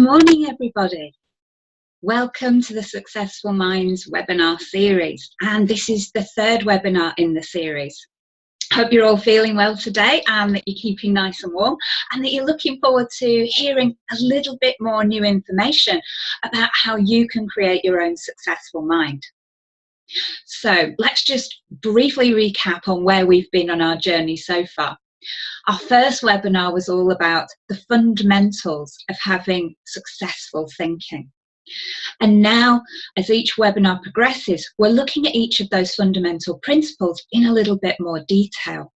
morning, everybody. Welcome to the Successful Minds webinar series. And this is the third webinar in the series. Hope you're all feeling well today and that you're keeping nice and warm and that you're looking forward to hearing a little bit more new information about how you can create your own successful mind. So let's just briefly recap on where we've been on our journey so far. Our first webinar was all about the fundamentals of having successful thinking. And now, as each webinar progresses, we're looking at each of those fundamental principles in a little bit more detail.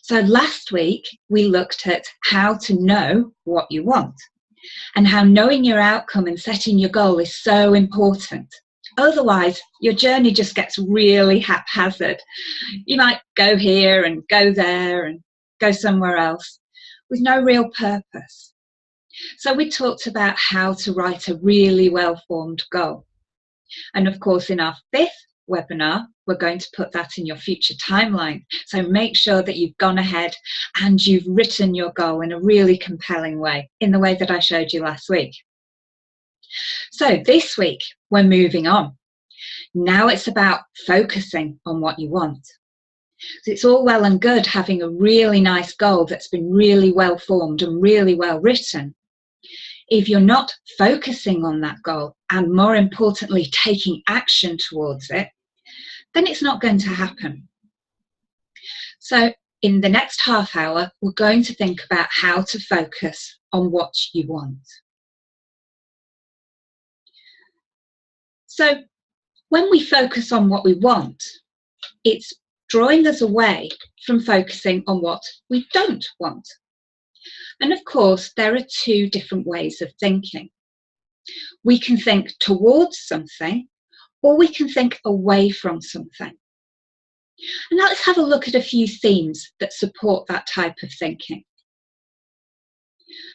So last week, we looked at how to know what you want and how knowing your outcome and setting your goal is so important. Otherwise, your journey just gets really haphazard. You might go here and go there and go somewhere else with no real purpose. So we talked about how to write a really well-formed goal. And of course, in our fifth webinar, we're going to put that in your future timeline. So make sure that you've gone ahead and you've written your goal in a really compelling way, in the way that I showed you last week. So this week, we're moving on. Now it's about focusing on what you want. So it's all well and good having a really nice goal that's been really well formed and really well written. If you're not focusing on that goal and, more importantly, taking action towards it, then it's not going to happen. So in the next half hour, we're going to think about how to focus on what you want. So when we focus on what we want, it's drawing us away from focusing on what we don't want. And of course, there are two different ways of thinking. We can think towards something, or we can think away from something. And now let's have a look at a few themes that support that type of thinking.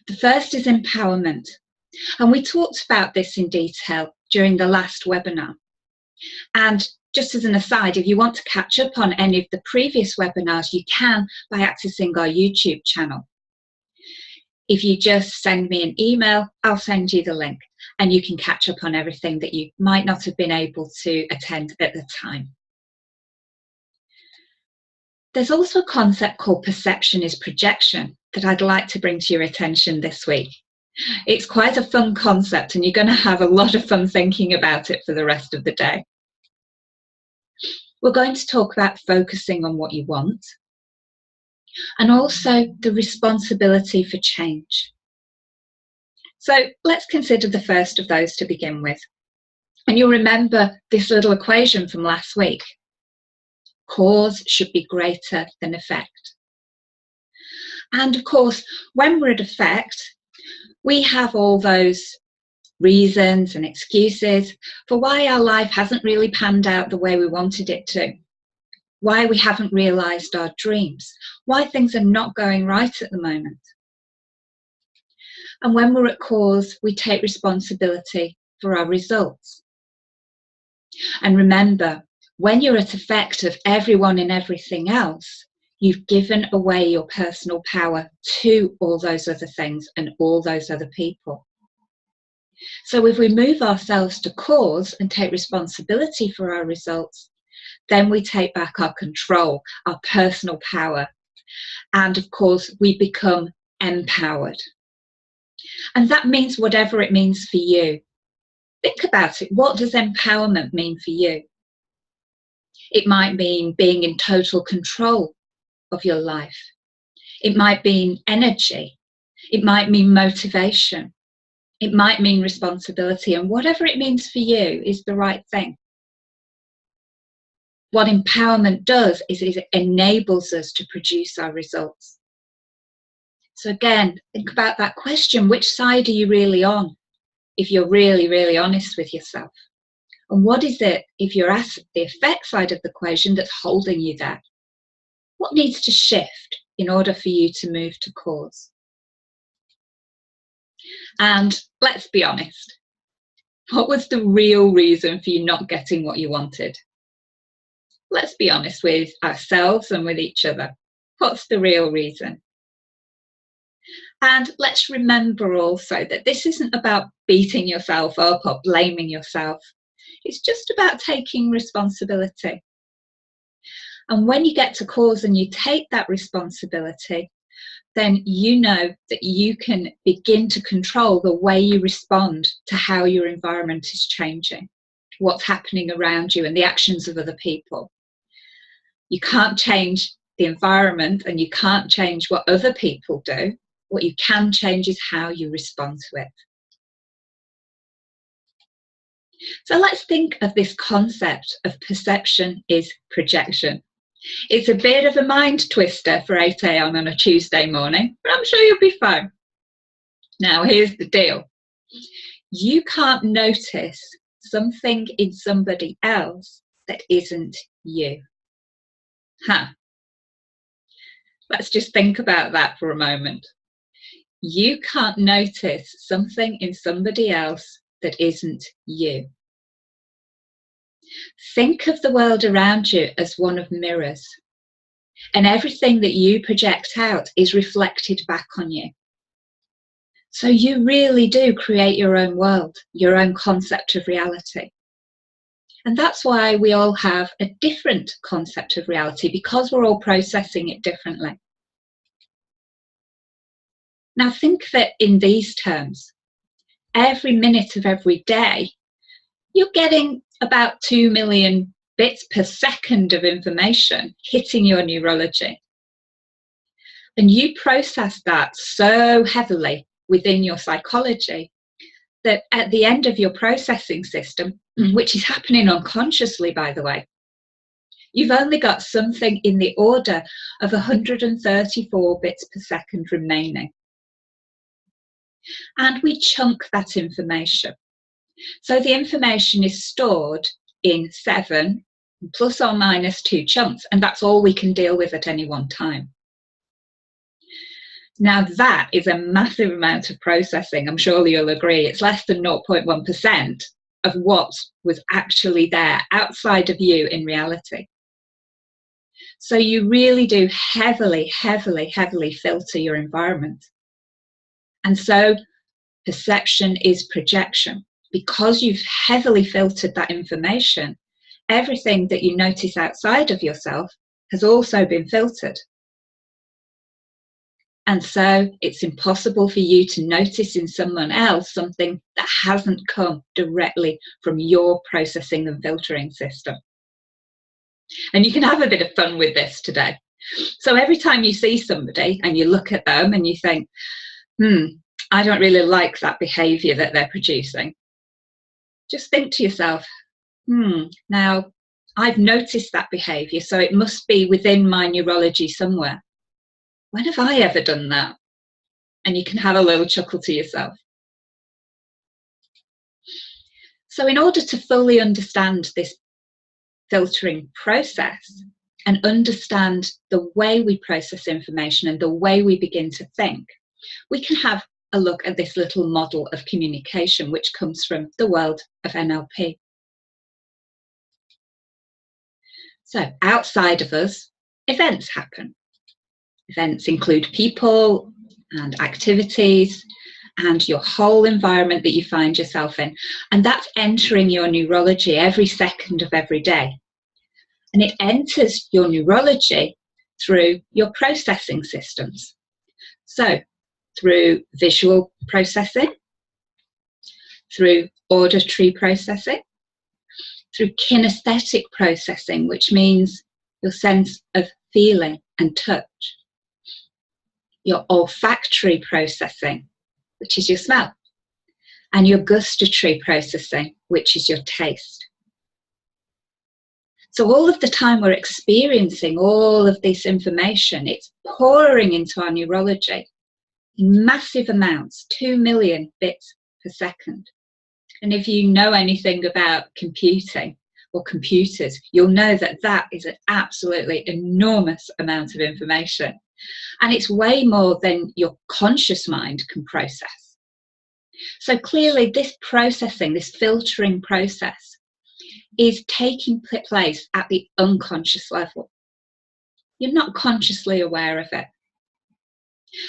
The first is empowerment. And we talked about this in detail during the last webinar. And just as an aside, if you want to catch up on any of the previous webinars, you can by accessing our YouTube channel. If you just send me an email, I'll send you the link and you can catch up on everything that you might not have been able to attend at the time. There's also a concept called perception is projection that I'd like to bring to your attention this week. It's quite a fun concept and you're going to have a lot of fun thinking about it for the rest of the day. We're going to talk about focusing on what you want and also the responsibility for change. So let's consider the first of those to begin with. And you'll remember this little equation from last week. Cause should be greater than effect. And of course, when we're at effect, we have all those reasons and excuses for why our life hasn't really panned out the way we wanted it to, why we haven't realised our dreams, why things are not going right at the moment. And when we're at cause, we take responsibility for our results. And remember, when you're at effect of everyone and everything else, you've given away your personal power to all those other things and all those other people. So if we move ourselves to cause and take responsibility for our results, then we take back our control, our personal power. And of course, we become empowered. And that means whatever it means for you. Think about it. What does empowerment mean for you? It might mean being in total control of your life. It might mean energy. It might mean motivation. It might mean responsibility. And whatever it means for you is the right thing. What empowerment does is it enables us to produce our results. So again, think about that question. Which side are you really on? If you're really, really honest with yourself. And what is it, if you're at the effect side of the equation, that's holding you there? What needs to shift in order for you to move to cause? And let's be honest. What was the real reason for you not getting what you wanted? Let's be honest with ourselves and with each other. What's the real reason? And let's remember also that this isn't about beating yourself up or blaming yourself. It's just about taking responsibility. And when you get to cause and you take that responsibility, then you know that you can begin to control the way you respond to how your environment is changing, what's happening around you, and the actions of other people. You can't change the environment and you can't change what other people do. What you can change is how you respond to it. So let's think of this concept of perception is projection. It's a bit of a mind twister for 8 a.m. on a Tuesday morning, but I'm sure you'll be fine. Now, here's the deal. You can't notice something in somebody else that isn't you. Let's just think about that for a moment. You can't notice something in somebody else that isn't you. Think of the world around you as one of mirrors, and everything that you project out is reflected back on you. So you really do create your own world, your own concept of reality. And that's why we all have a different concept of reality, because we're all processing it differently. Now think of it in these terms. Every minute of every day, you're getting about 2 million bits per second of information hitting your neurology. And you process that so heavily within your psychology that at the end of your processing system, which is happening unconsciously, by the way, you've only got something in the order of 134 bits per second remaining. And we chunk that information. So the information is stored in 7 plus or minus 2 chunks, and that's all we can deal with at any one time. Now that is a massive amount of processing. I'm sure you'll agree. It's less than 0.1% of what was actually there outside of you in reality. So you really do heavily, heavily, heavily filter your environment. And so perception is projection. Because you've heavily filtered that information, everything that you notice outside of yourself has also been filtered. And so it's impossible for you to notice in someone else something that hasn't come directly from your processing and filtering system. And you can have a bit of fun with this today. So every time you see somebody and you look at them and you think, I don't really like that behavior that they're producing, just think to yourself, now I've noticed that behavior, so it must be within my neurology somewhere. When have I ever done that? And you can have a little chuckle to yourself. So in order to fully understand this filtering process and understand the way we process information and the way we begin to think, we can have a look at this little model of communication, which comes from the world of NLP. So outside of us, events happen. Events include people and activities and your whole environment that you find yourself in. And that's entering your neurology every second of every day. And it enters your neurology through your processing systems. So through visual processing, through auditory processing, through kinesthetic processing, which means your sense of feeling and touch, your olfactory processing, which is your smell, and your gustatory processing, which is your taste. So all of the time we're experiencing all of this information, it's pouring into our neurology in massive amounts, 2 million bits per second. And if you know anything about computing or computers, you'll know that that is an absolutely enormous amount of information. And it's way more than your conscious mind can process. So clearly this processing, this filtering process, is taking place at the unconscious level. You're not consciously aware of it.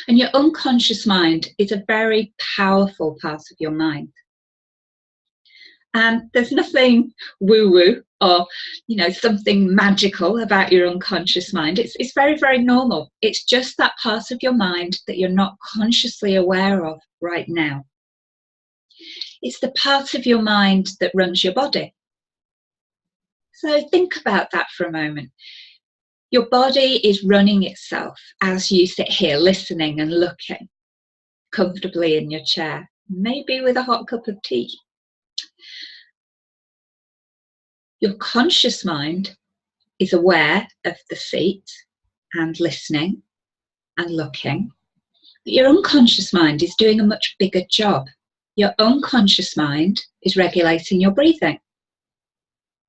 And your unconscious mind is a very powerful part of your mind. And there's nothing woo-woo or, something magical about your unconscious mind. It's very, very normal. It's just that part of your mind that you're not consciously aware of right now. It's the part of your mind that runs your body. So think about that for a moment. Your body is running itself as you sit here listening and looking comfortably in your chair, maybe with a hot cup of tea. Your conscious mind is aware of the seat and listening and looking. But your unconscious mind is doing a much bigger job. Your unconscious mind is regulating your breathing.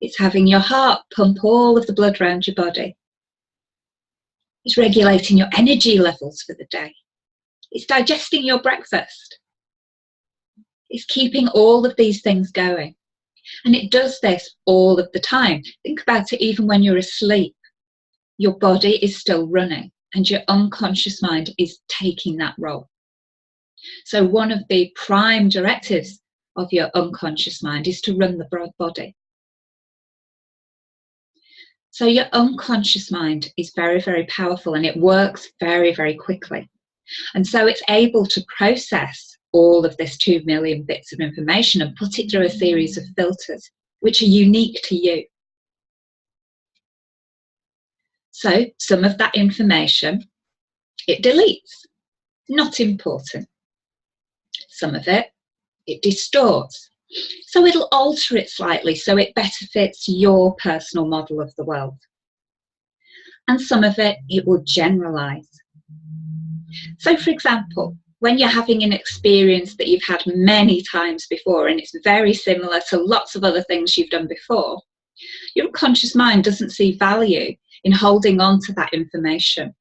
It's having your heart pump all of the blood around your body. It's regulating your energy levels for the day. It's digesting your breakfast. It's keeping all of these things going. And it does this all of the time. Think about it, even when you're asleep, your body is still running and your unconscious mind is taking that role. So one of the prime directives of your unconscious mind is to run the body. So your unconscious mind is very, very powerful, and it works very, very quickly. And so it's able to process all of this 2 million bits of information and put it through a series of filters, which are unique to you. So some of that information, it deletes. Not important. Some of it distorts. So it'll alter it slightly so it better fits your personal model of the world. And some of it will generalize. So for example, when you're having an experience that you've had many times before and it's very similar to lots of other things you've done before, your unconscious mind doesn't see value in holding on to that information.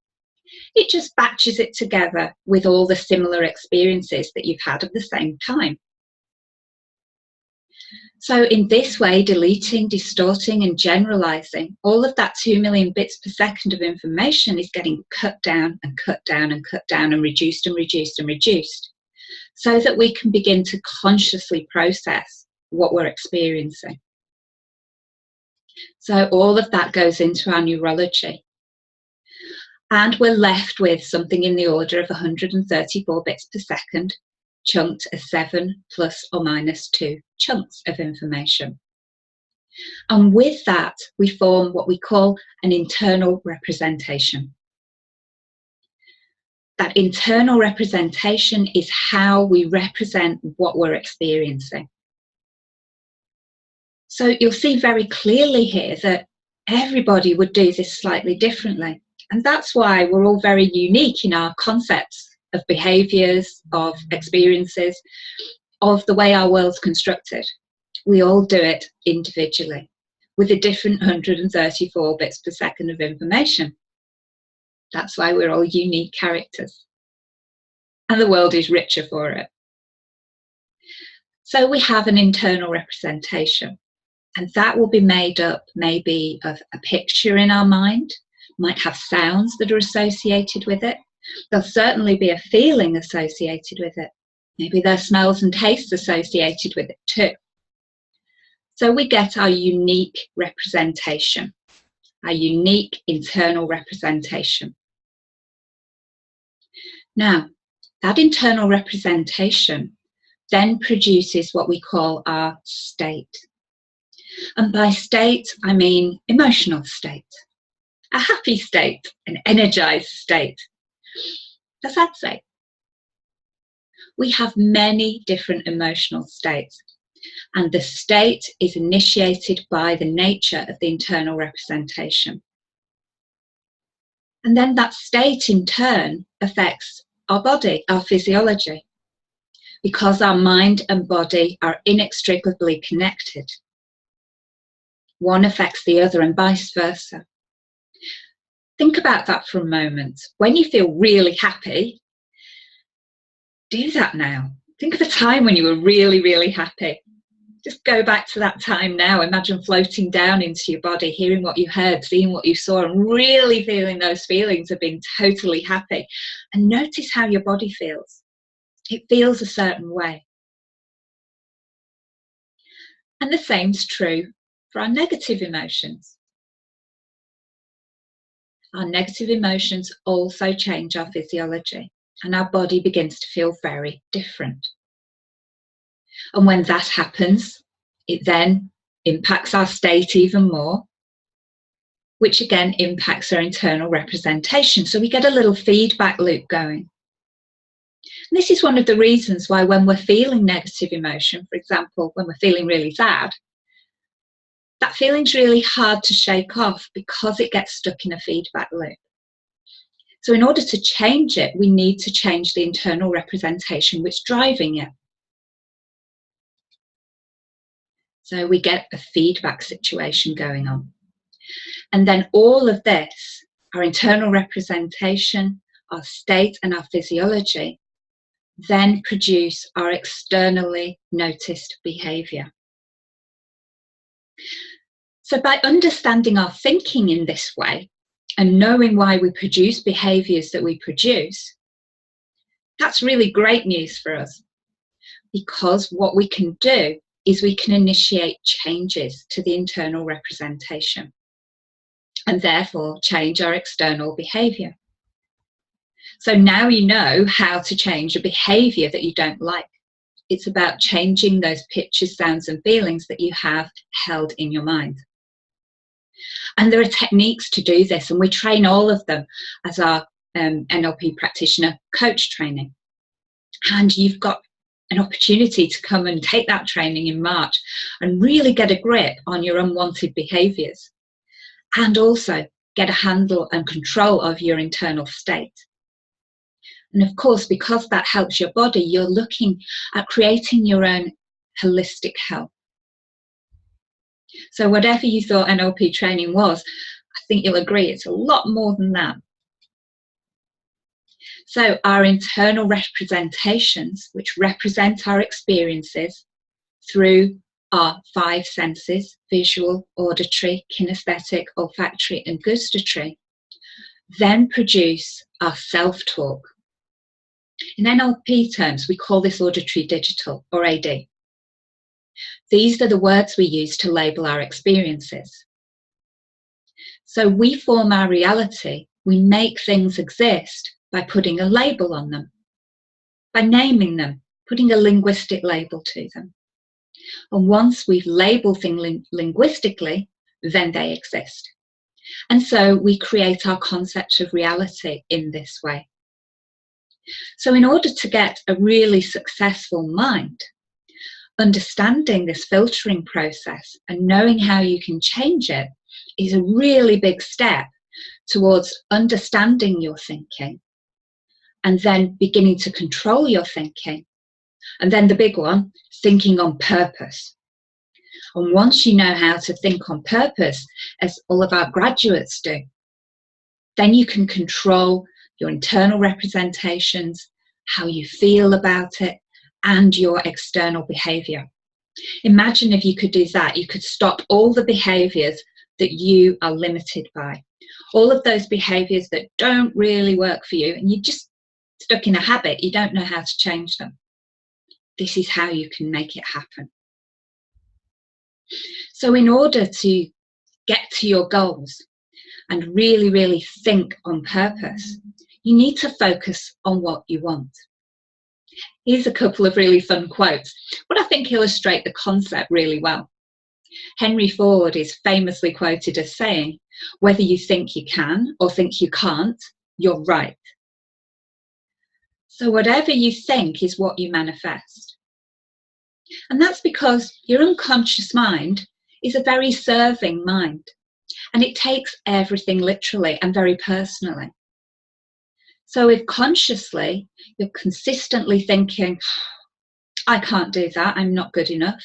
It just batches it together with all the similar experiences that you've had at the same time. So in this way, deleting, distorting and generalizing, all of that 2 million bits per second of information is getting cut down and cut down and cut down and reduced and reduced and reduced, so that we can begin to consciously process what we're experiencing. So all of that goes into our neurology. And we're left with something in the order of 134 bits per second, chunked as 7 plus or minus 2 chunks of information. And with that, we form what we call an internal representation. That internal representation is how we represent what we're experiencing. So you'll see very clearly here that everybody would do this slightly differently. And that's why we're all very unique in our concepts of behaviours, of experiences, of the way our world's constructed. We all do it individually with a different 134 bits per second of information. That's why we're all unique characters. And the world is richer for it. So we have an internal representation, and that will be made up maybe of a picture in our mind, might have sounds that are associated with it. There'll certainly be a feeling associated with it. Maybe there are smells and tastes associated with it too. So we get our unique representation, our unique internal representation. Now, that internal representation then produces what we call our state. And by state, I mean emotional state, a happy state, an energized state. Does that say? We have many different emotional states, and the state is initiated by the nature of the internal representation. And then that state in turn affects our body, our physiology, because our mind and body are inextricably connected. One affects the other and vice versa. Think about that for a moment. When you feel really happy, do that now. Think of a time when you were really, really happy. Just go back to that time now. Imagine floating down into your body, hearing what you heard, seeing what you saw, and really feeling those feelings of being totally happy. And notice how your body feels. It feels a certain way. And the same's true for our negative emotions. Our negative emotions also change our physiology, and our body begins to feel very different. And when that happens, it then impacts our state even more, which again impacts our internal representation. So we get a little feedback loop going. And this is one of the reasons why when we're feeling negative emotion, for example, when we're feeling really sad, that feeling's really hard to shake off because it gets stuck in a feedback loop. So in order to change it, we need to change the internal representation which is driving it. So we get a feedback situation going on. And then all of this, our internal representation, our state and our physiology, then produce our externally noticed behaviour. So by understanding our thinking in this way and knowing why we produce behaviours that we produce, that's really great news for us, because what we can do is we can initiate changes to the internal representation and therefore change our external behaviour. So now you know how to change a behaviour that you don't like. It's about changing those pictures, sounds and feelings that you have held in your mind. And there are techniques to do this, and we train all of them as our NLP practitioner coach training. And you've got an opportunity to come and take that training in March and really get a grip on your unwanted behaviours, and also get a handle and control of your internal state. And of course, because that helps your body, you're looking at creating your own holistic health. So whatever you thought NLP training was, I think you'll agree it's a lot more than that. So our internal representations, which represent our experiences through our 5 senses, visual, auditory, kinesthetic, olfactory and gustatory, then produce our self-talk. In NLP terms, we call this auditory digital, or AD. These are the words we use to label our experiences. So we form our reality, we make things exist by putting a label on them, by naming them, putting a linguistic label to them. And once we've labelled things linguistically, then they exist. And so we create our concept of reality in this way. So in order to get a really successful mind, understanding this filtering process and knowing how you can change it is a really big step towards understanding your thinking and then beginning to control your thinking. And then the big one, thinking on purpose. And once you know how to think on purpose, as all of our graduates do, then you can control your internal representations, how you feel about it, and your external behaviour. Imagine if you could do that, you could stop all the behaviours that you are limited by, all of those behaviours that don't really work for you, and you're just stuck in a habit, you don't know how to change them. This is how you can make it happen. So in order to get to your goals and really, really think on purpose, you need to focus on what you want. Here's a couple of really fun quotes, what I think illustrate the concept really well. Henry Ford is famously quoted as saying, "Whether you think you can or think you can't, you're right." So whatever you think is what you manifest. And that's because your unconscious mind is a very serving mind, and it takes everything literally and very personally. So if consciously you're consistently thinking, "I can't do that, I'm not good enough,"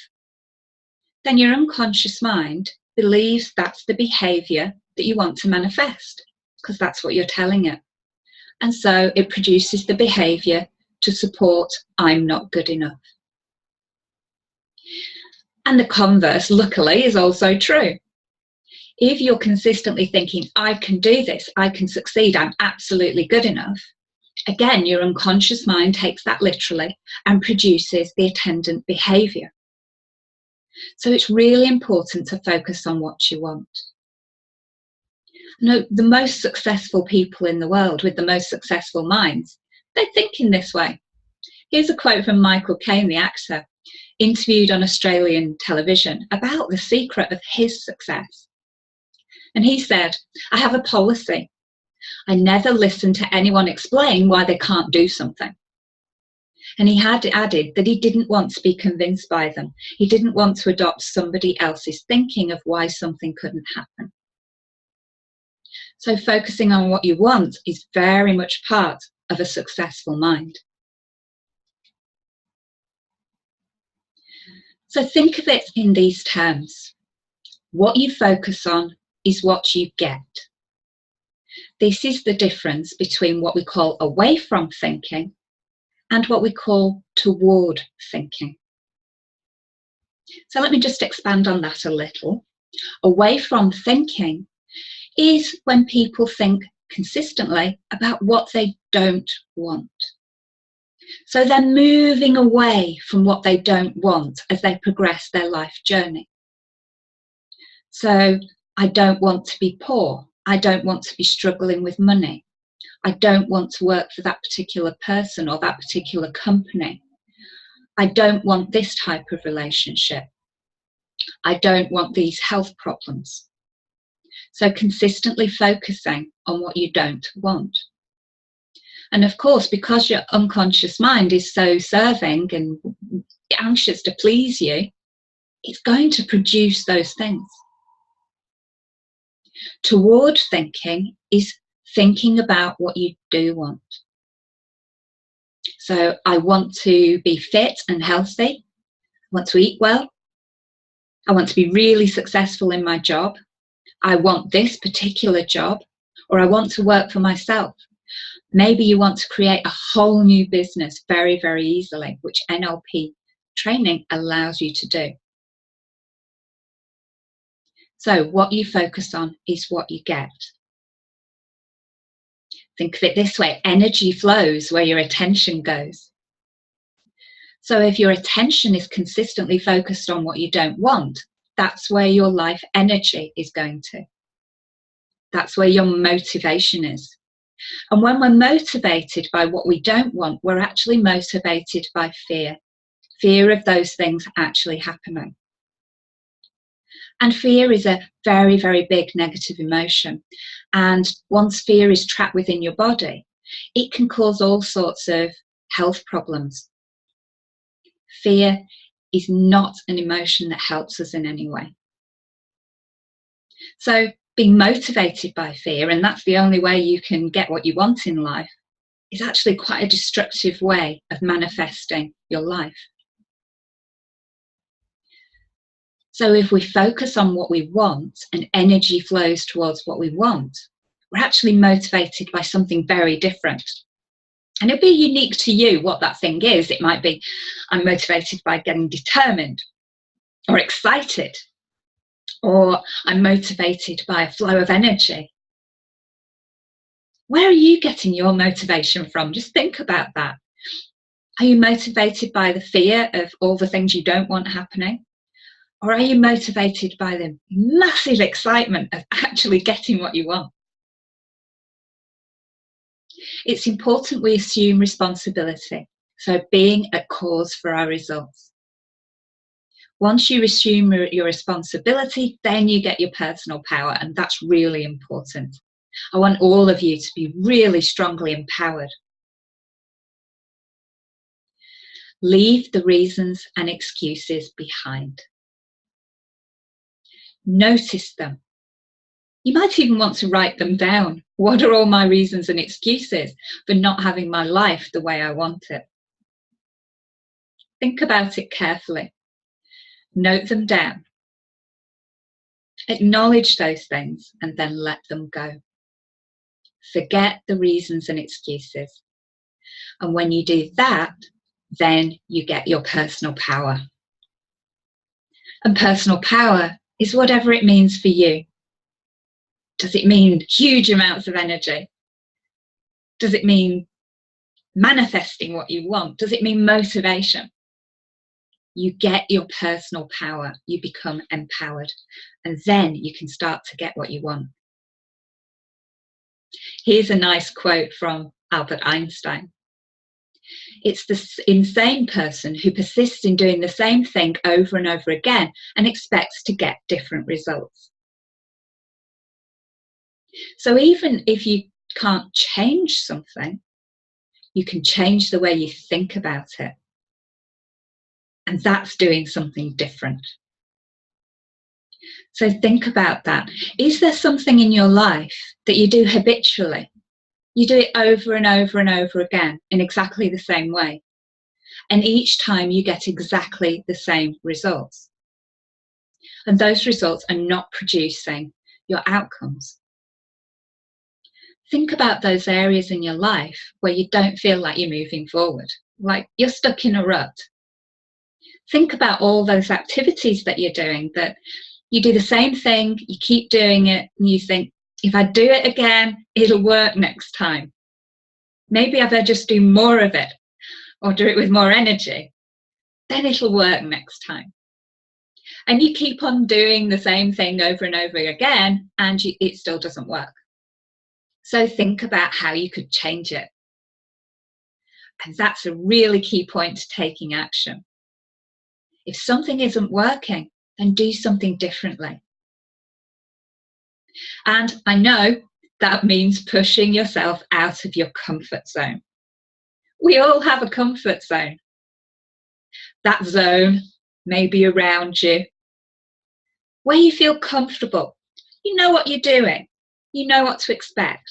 then your unconscious mind believes that's the behaviour that you want to manifest, because that's what you're telling it. And so it produces the behaviour to support "I'm not good enough." And the converse, luckily, is also true. If you're consistently thinking, I can do this, I can succeed, I'm absolutely good enough, again, your unconscious mind takes that literally and produces the attendant behaviour. So it's really important to focus on what you want. No, the most successful people in the world with the most successful minds, they think in this way. Here's a quote from Michael Caine, the actor, interviewed on Australian television about the secret of his success. And he said, I have a policy. I never listen to anyone explain why they can't do something. And he had added that he didn't want to be convinced by them. He didn't want to adopt somebody else's thinking of why something couldn't happen. So focusing on what you want is very much part of a successful mind. So think of it in these terms. What you focus on is what you get. This is the difference between what we call away from thinking and what we call toward thinking. So let me just expand on that a little. Away from thinking is when people think consistently about what they don't want. So they're moving away from what they don't want as they progress their life journey. So I don't want to be poor. I don't want to be struggling with money. I don't want to work for that particular person or that particular company. I don't want this type of relationship. I don't want these health problems. So consistently focusing on what you don't want. And of course, because your unconscious mind is so serving and anxious to please you, it's going to produce those things. Toward thinking is thinking about what you do want. So I want to be fit and healthy. I want to eat well. I want to be really successful in my job. I want this particular job, or I want to work for myself. Maybe you want to create a whole new business very, very easily, which NLP training allows you to do. So what you focus on is what you get. Think of it this way, energy flows where your attention goes. So if your attention is consistently focused on what you don't want, that's where your life energy is going to. That's where your motivation is. And when we're motivated by what we don't want, we're actually motivated by fear. Fear of those things actually happening. And fear is a very, very big negative emotion. And once fear is trapped within your body, it can cause all sorts of health problems. Fear is not an emotion that helps us in any way. So being motivated by fear, and that's the only way you can get what you want in life, is actually quite a destructive way of manifesting your life. So if we focus on what we want and energy flows towards what we want, we're actually motivated by something very different. And it'll be unique to you what that thing is. It might be, I'm motivated by getting determined or excited, or I'm motivated by a flow of energy. Where are you getting your motivation from? Just think about that. Are you motivated by the fear of all the things you don't want happening? Or are you motivated by the massive excitement of actually getting what you want? It's important we assume responsibility, so being at cause for our results. Once you assume your responsibility, then you get your personal power, and that's really important. I want all of you to be really strongly empowered. Leave the reasons and excuses behind. Notice them. You might even want to write them down. What are all my reasons and excuses for not having my life the way I want it? Think about it carefully. Note them down. Acknowledge those things and then let them go. Forget the reasons and excuses. And when you do that, then you get your personal power. And personal power is whatever it means for you. Does it mean huge amounts of energy? Does it mean manifesting what you want? Does it mean motivation? You get your personal power, you become empowered, and then you can start to get what you want. Here's a nice quote from Albert Einstein. It's the insane person who persists in doing the same thing over and over again and expects to get different results. So even if you can't change something, you can change the way you think about it. And that's doing something different. So think about that. Is there something in your life that you do habitually? You do it over and over and over again in exactly the same way. And each time you get exactly the same results. And those results are not producing your outcomes. Think about those areas in your life where you don't feel like you're moving forward, like you're stuck in a rut. Think about all those activities that you're doing, that you do the same thing, you keep doing it, and you think, if I do it again, it'll work next time. Maybe I better just do more of it or do it with more energy. Then it'll work next time. And you keep on doing the same thing over and over again, and it still doesn't work. So think about how you could change it. And that's a really key point to taking action. If something isn't working, then do something differently. And I know that means pushing yourself out of your comfort zone. We all have a comfort zone. That zone may be around you, where you feel comfortable. You know what you're doing. You know what to expect.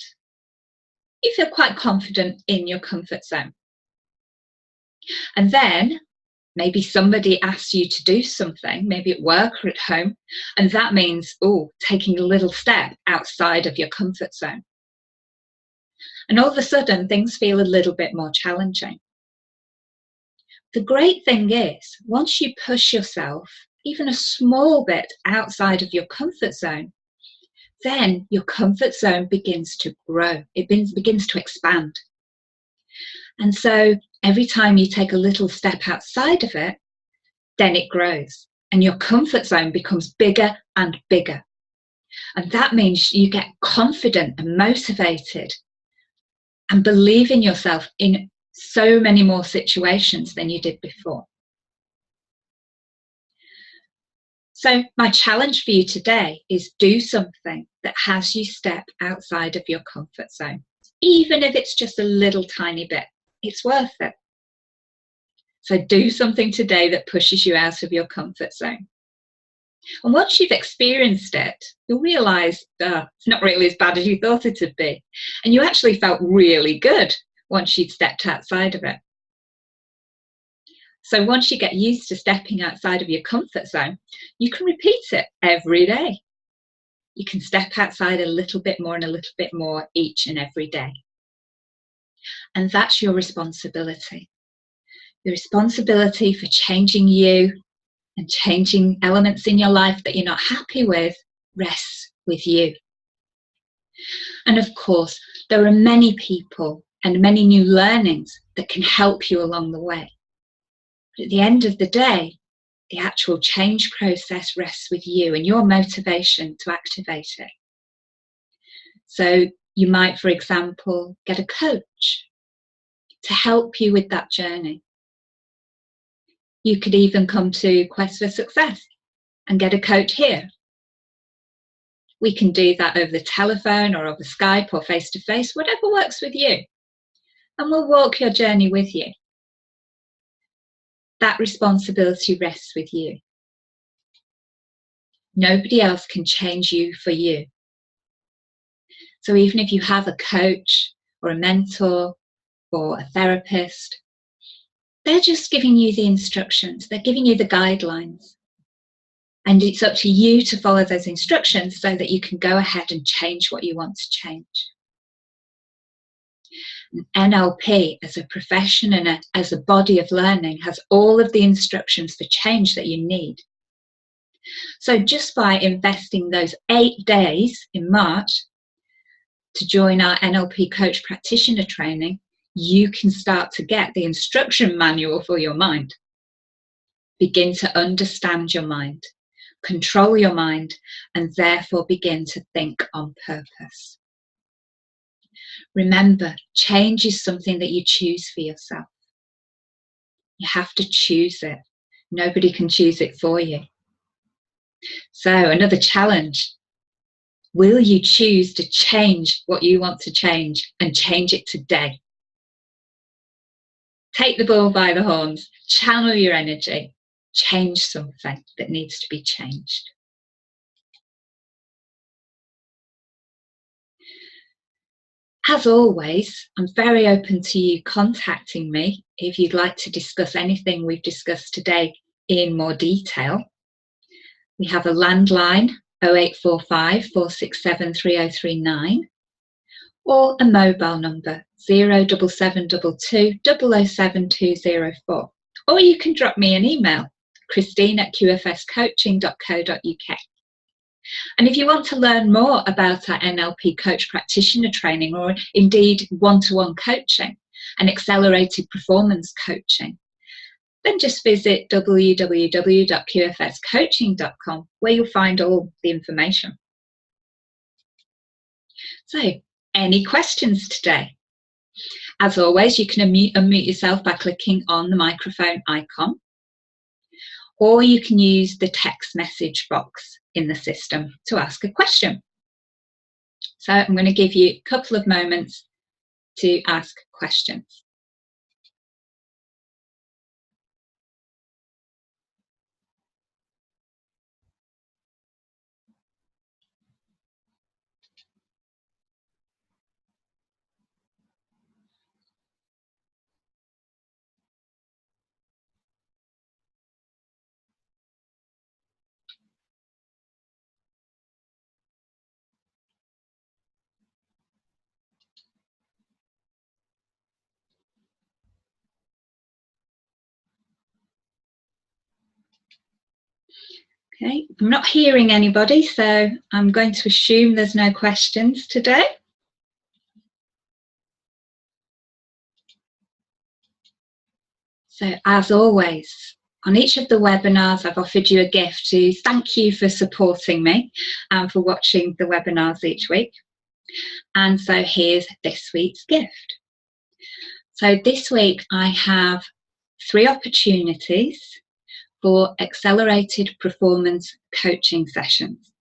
You feel quite confident in your comfort zone. And then maybe somebody asks you to do something, maybe at work or at home, and that means, taking a little step outside of your comfort zone. And all of a sudden, things feel a little bit more challenging. The great thing is, once you push yourself even a small bit outside of your comfort zone, then your comfort zone begins to grow. It begins to expand. And so every time you take a little step outside of it, then it grows and your comfort zone becomes bigger and bigger. And that means you get confident and motivated and believe in yourself in so many more situations than you did before. So my challenge for you today is do something that has you step outside of your comfort zone. Even if it's just a little tiny bit, it's worth it. So do something today that pushes you out of your comfort zone. And once you've experienced it, you'll realise it's not really as bad as you thought it would be. And you actually felt really good once you'd stepped outside of it. So once you get used to stepping outside of your comfort zone, you can repeat it every day. You can step outside a little bit more and a little bit more each and every day. And that's your responsibility. Your responsibility for changing you and changing elements in your life that you're not happy with rests with you. And of course, there are many people and many new learnings that can help you along the way. But at the end of the day, the actual change process rests with you and your motivation to activate it. So you might, for example, get a coach to help you with that journey. You could even come to Quest for Success and get a coach here. We can do that over the telephone or over Skype or face-to-face, whatever works with you. And we'll walk your journey with you. That responsibility rests with you. Nobody else can change you for you. So even if you have a coach or a mentor or a therapist, they're just giving you the instructions. They're giving you the guidelines. And it's up to you to follow those instructions so that you can go ahead and change what you want to change. NLP as a profession and as a body of learning has all of the instructions for change that you need. So just by investing those 8 days in March to join our NLP Coach Practitioner training, you can start to get the instruction manual for your mind. Begin to understand your mind, control your mind, and therefore begin to think on purpose. Remember, change is something that you choose for yourself. You have to choose it. Nobody can choose it for you. So another challenge. Will you choose to change what you want to change and change it today? Take the bull by the horns, channel your energy, change something that needs to be changed. As always, I'm very open to you contacting me if you'd like to discuss anything we've discussed today in more detail. We have a landline 0845 467 3039 or a mobile number 07722 007 204. Or you can drop me an email, christine@qfscoaching.co.uk. And if you want to learn more about our NLP Coach Practitioner training, or indeed one-to-one coaching and accelerated performance coaching, then just visit www.qfscoaching.com, where you'll find all the information. So, any questions today? As always, you can unmute yourself by clicking on the microphone icon, or you can use the text message box in the system to ask a question. So I'm going to give you a couple of moments to ask questions. Okay, I'm not hearing anybody, so I'm going to assume there's no questions today. So as always, on each of the webinars, I've offered you a gift to thank you for supporting me and for watching the webinars each week. And so here's this week's gift. So this week I have 3 opportunities for accelerated performance coaching sessions.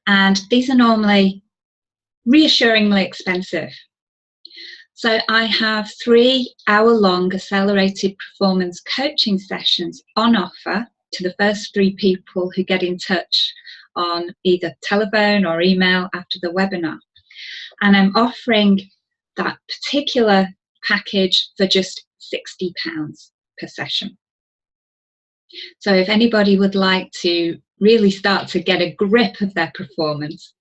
And these are normally reassuringly expensive. So I have 3 hour-long accelerated performance coaching sessions on offer to the first 3 people who get in touch on either telephone or email after the webinar. And I'm offering that particular package for just £60 per session. So if anybody would like to really start to get a grip of their performance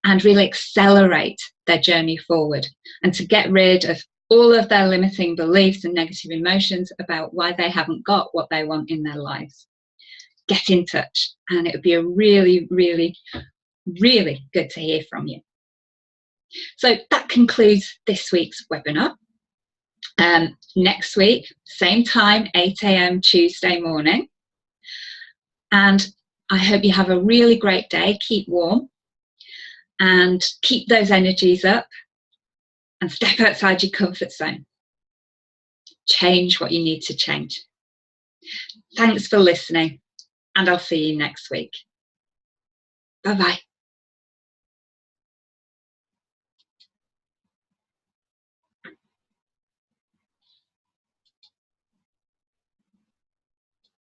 and really accelerate their journey forward and to get rid of all of their limiting beliefs and negative emotions about why they haven't got what they want in their lives, get in touch, and it would be a really, really, really good to hear from you. So that concludes this week's webinar. Next week, same time, 8 AM Tuesday morning. And I hope you have a really great day. Keep warm and keep those energies up and step outside your comfort zone. Change what you need to change. Thanks for listening, and I'll see you next week. Bye-bye.